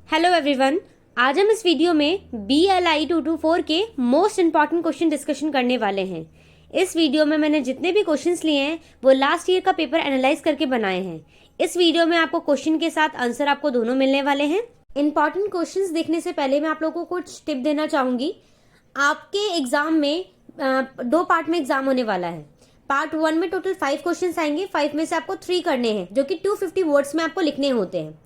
Hello everyone, आज हम इस वीडियो में BLI 224 के मोस्ट इम्पॉर्टेंट क्वेश्चन डिस्कशन करने वाले हैं। इस वीडियो में मैंने जितने भी क्वेश्चंस लिए हैं वो लास्ट ईयर का पेपर एनालाइज करके बनाए हैं। इस वीडियो में आपको क्वेश्चन के साथ आंसर आपको दोनों मिलने वाले हैं। इंपॉर्टेंट क्वेश्चंस देखने से पहले मैं आप लोगों को कुछ टिप देना चाहूँगी। आपके एग्जाम में दो पार्ट में एग्जाम होने वाला है। पार्ट 1 में टोटल 5 क्वेश्चन आएंगे। 5 में से आपको 3 करने हैं जो कि 250 वर्ड्स में आपको लिखने होते हैं।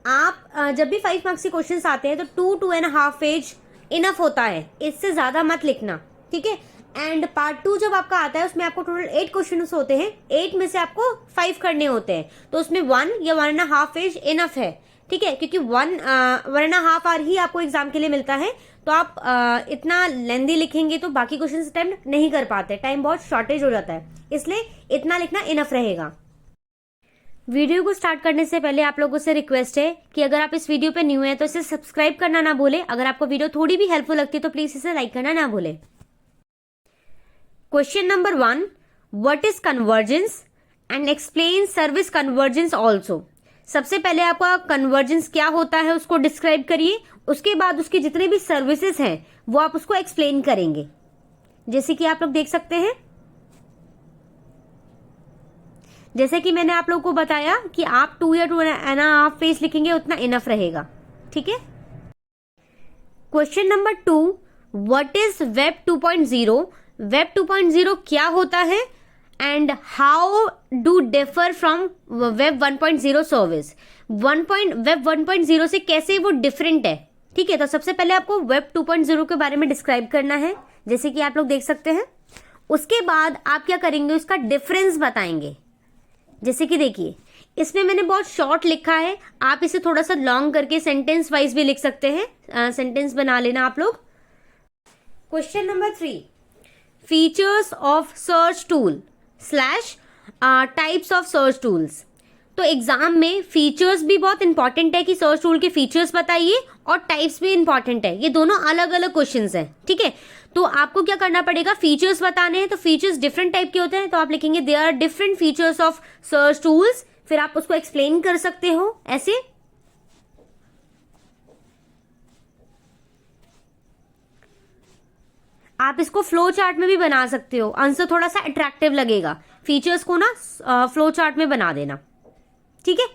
आप जब भी 5 मार्क्स के क्वेश्चंस आते हैं तो 2.5 पेज इनफ होता है, इससे ज़्यादा मत लिखना, ठीक है। एंड पार्ट 2 जब आपका आता है उसमें आपको टोटल 8 क्वेश्चन होते हैं। 8 में से आपको 5 करने होते हैं, तो उसमें 1 या 1.5 पेज इनफ है, ठीक है, क्योंकि 1.5 आवर ही आपको एग्जाम के लिए मिलता है। तो आप इतना लेंदी लिखेंगे तो बाकी क्वेश्चन अटेम्प्ट नहीं कर पाते, टाइम बहुत शॉर्टेज हो जाता है, इसलिए इतना लिखना इनफ रहेगा। वीडियो को स्टार्ट करने से पहले आप लोगों से रिक्वेस्ट है कि अगर आप इस वीडियो पे न्यू हैं तो इसे सब्सक्राइब करना ना भूलें। अगर आपको वीडियो थोड़ी भी हेल्पफुल लगती है तो प्लीज इसे लाइक करना ना भूलें। Question number 1, what is convergence and explain service convergence also. सबसे पहले आपका कन्वर्जेंस क्या होता है उसको डिस्क्राइब करिए, उसके बाद उसके जितने भी सर्विसेज हैं वो आप उसको एक्सप्लेन करेंगे। जैसे कि आप लोग देख सकते हैं, जैसे कि मैंने आप लोगों को बताया कि आप 2 या 2.5 पेज लिखेंगे उतना इनफ रहेगा, ठीक है। Question number 2, what is web 2.0। Web 2.0 क्या होता है and how do differ from web 1.0 service. Web 1.0 से कैसे वो डिफरेंट है, ठीक है। तो सबसे पहले आपको वेब 2.0 के बारे में डिस्क्राइब करना है, जैसे कि आप लोग देख सकते हैं। उसके बाद आप क्या करेंगे, उसका डिफरेंस बताएंगे। जैसे कि देखिए, इसमें मैंने बहुत शॉर्ट लिखा है, आप इसे थोड़ा सा लॉन्ग करके सेंटेंस वाइज भी लिख सकते हैं। सेंटेंस बना लेना आप लोग। Question number 3, features of search tool slash types of search tools. तो एग्जाम में फीचर्स भी बहुत इंपॉर्टेंट है कि सर्च टूल के फीचर्स बताइए, और टाइप्स भी इंपॉर्टेंट है। ये दोनों अलग अलग क्वेश्चंस हैं, ठीक है। तो आपको क्या करना पड़ेगा, फीचर्स बताने हैं। तो फीचर्स डिफरेंट टाइप के होते हैं, तो आप लिखेंगे there are different features of search tools. फिर आप उसको एक्सप्लेन कर सकते हो ऐसे। आप इसको फ्लो चार्ट में भी बना सकते हो, आंसर थोड़ा सा अट्रैक्टिव लगेगा। फीचर्स को ना फ्लो चार्ट में बना देना, ठीक है।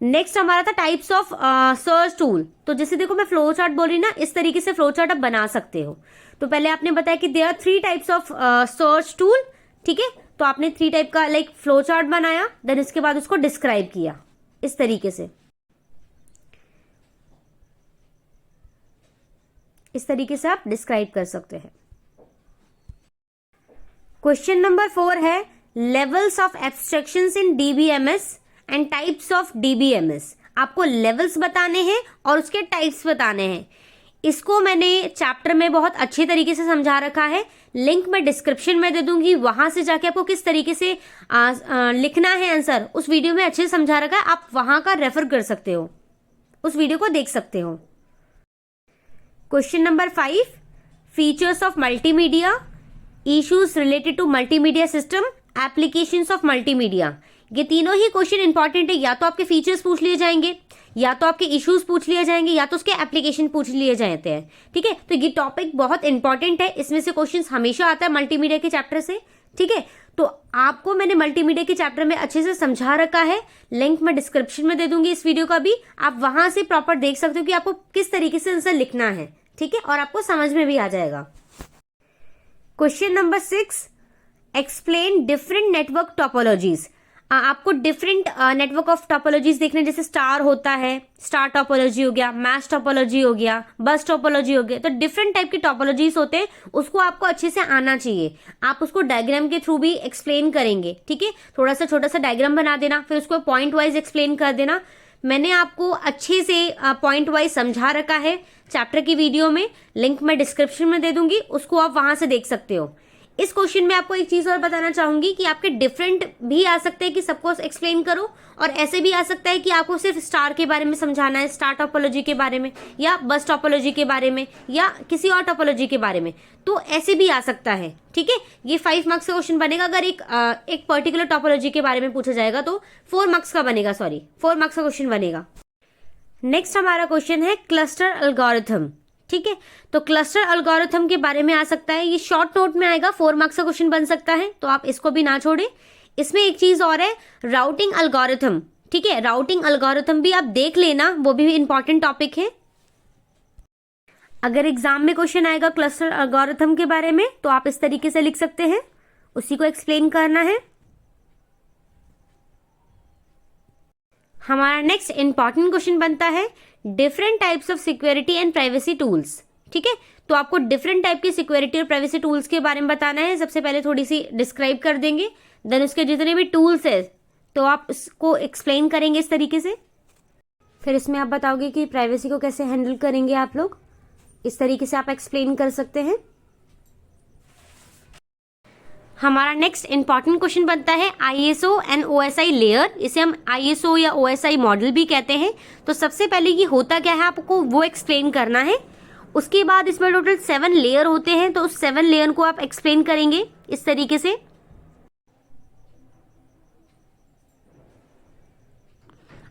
नेक्स्ट हमारा था टाइप्स ऑफ सर्च टूल। तो जैसे देखो मैं फ्लो चार्ट बोल रही ना, इस तरीके से फ्लो चार्ट आप बना सकते हो। तो पहले आपने बताया कि there are 3 types of search tool, ठीक है। तो आपने 3 टाइप का लाइक फ्लो चार्ट बनाया, देन इसके बाद उसको डिस्क्राइब किया इस तरीके से। इस तरीके से आप डिस्क्राइब कर सकते हैं। क्वेश्चन नंबर 4 है levels of abstractions in DBMS and types of DBMS। आपको लेवल्स बताने हैं और उसके टाइप्स बताने हैं। इसको मैंने चैप्टर में बहुत अच्छे तरीके से समझा रखा है, लिंक मैं डिस्क्रिप्शन में दे दूंगी, वहां से जाके आपको किस तरीके से लिखना है आंसर उस वीडियो में अच्छे से समझा रखा है। आप वहां का रेफर कर सकते हो, उस वीडियो को देख सकते हो। Question number 5, features of multimedia, issues related to multimedia system, applications of multimedia. ये तीनों ही क्वेश्चन इंपॉर्टेंट है। या तो आपके फीचर्स पूछ लिए जाएंगे, या तो आपके इश्यूज पूछ लिए जाएंगे, या तो उसके एप्लीकेशन पूछ लिए जाते हैं, ठीक है। तो ये टॉपिक बहुत इंपॉर्टेंट है, इसमें से क्वेश्चन हमेशा आता है मल्टीमीडिया के चैप्टर से, ठीक है। तो आपको मैंने मल्टीमीडिया के चैप्टर में अच्छे से समझा रखा है, लिंक मैं डिस्क्रिप्शन में दे दूंगी इस वीडियो का भी। आप वहां से प्रॉपर देख सकते हो कि आपको किस तरीके से आंसर लिखना है, ठीक है, और आपको समझ में भी आ जाएगा। Question number 6, explain different network topologies. आपको डिफरेंट नेटवर्क ऑफ टोपोलॉजीज देखने, जैसे स्टार होता है, स्टार टोपोलॉजी हो गया, मैश टोपोलॉजी हो गया, बस टोपोलॉजी हो गया। तो डिफरेंट टाइप के टोपोलॉजीज होते हैं, उसको आपको अच्छे से आना चाहिए। आप उसको डायग्राम के थ्रू भी एक्सप्लेन करेंगे, ठीक है। थोड़ा सा छोटा सा डायग्राम बना देना, फिर उसको पॉइंट वाइज एक्सप्लेन कर देना। मैंने आपको अच्छे से पॉइंट वाइज समझा रखा है चैप्टर की वीडियो में, लिंक मैं डिस्क्रिप्शन में दे दूंगी, उसको आप वहां से देख सकते हो। इस क्वेश्चन में आपको एक चीज और बताना चाहूंगी कि आपके डिफरेंट भी आ सकते हैं कि सबको एक्सप्लेन करो, और ऐसे भी आ सकता है कि आपको सिर्फ स्टार के बारे में समझाना है, स्टार टोपोलॉजी के बारे में, या बस टोपोलॉजी के बारे में, या किसी और टोपोलॉजी के बारे में। तो ऐसे भी आ सकता है, ठीक है। ये 5 मार्क्स का क्वेश्चन बनेगा। अगर एक पर्टिकुलर टोपोलॉजी के बारे में पूछा जाएगा तो 4 मार्क्स का बनेगा, 4 मार्क्स का क्वेश्चन बनेगा। नेक्स्ट हमारा क्वेश्चन है क्लस्टर एल्गोरिथम। ठीक है, तो क्लस्टर एल्गोरिथम के बारे में आ सकता है, ये शॉर्ट नोट में आएगा, 4 मार्क्स का क्वेश्चन बन सकता है, तो आप इसको भी ना छोड़े। इसमें एक चीज और है, राउटिंग एल्गोरिथम। ठीक है, राउटिंग एल्गोरिथम भी आप देख लेना, वो भी इंपॉर्टेंट टॉपिक है। अगर एग्जाम में क्वेश्चन आएगा क्लस्टर एल्गोरिथम के बारे में तो आप इस तरीके से लिख सकते हैं, उसी को एक्सप्लेन करना है। हमारा नेक्स्ट इंपॉर्टेंट क्वेश्चन बनता है different types of security and privacy tools. ठीक है, तो आपको डिफरेंट टाइप के सिक्योरिटी और प्राइवेसी टूल्स के बारे में बताना है। सबसे पहले थोड़ी सी डिस्क्राइब कर देंगे, देन उसके जितने भी टूल्स है तो आप उसको एक्सप्लेन करेंगे इस तरीके से। फिर इसमें आप बताओगे कि प्राइवेसी को कैसे हैंडल करेंगे आप लोग, इस तरीके से आप एक्सप्लेन कर सकते हैं। हमारा नेक्स्ट इंपॉर्टेंट क्वेश्चन बनता है ISO एंड OSI लेयर। इसे हम ISO या OSI मॉडल भी कहते हैं। तो सबसे पहले ये होता क्या है आपको वो एक्सप्लेन करना है। उसके बाद इसमें टोटल 7 लेयर होते हैं, तो उस 7 लेयर को आप एक्सप्लेन करेंगे इस तरीके से।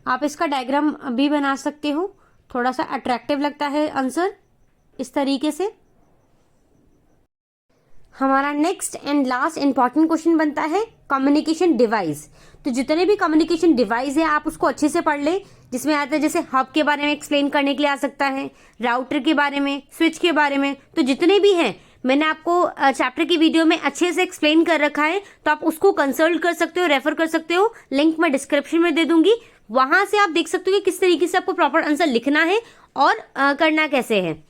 आप इसका डायग्राम भी बना सकते हो, थोड़ा सा अट्रैक्टिव लगता है आंसर इस तरीके से। हमारा next and last important question बनता है कम्युनिकेशन डिवाइस। तो जितने भी कम्युनिकेशन डिवाइस है आप उसको अच्छे से पढ़ ले, जिसमें आता है जैसे हब के बारे में एक्सप्लेन करने के लिए आ सकता है, राउटर के बारे में, स्विच के बारे में। तो जितने भी हैं मैंने आपको चैप्टर की वीडियो में अच्छे से एक्सप्लेन कर रखा है, तो आप उसको कंसल्ट कर सकते हो, रेफर कर सकते हो। लिंक मैं डिस्क्रिप्शन में दे दूंगी, वहां से आप देख सकते हो कि किस तरीके से आपको प्रॉपर आंसर लिखना है और करना कैसे है।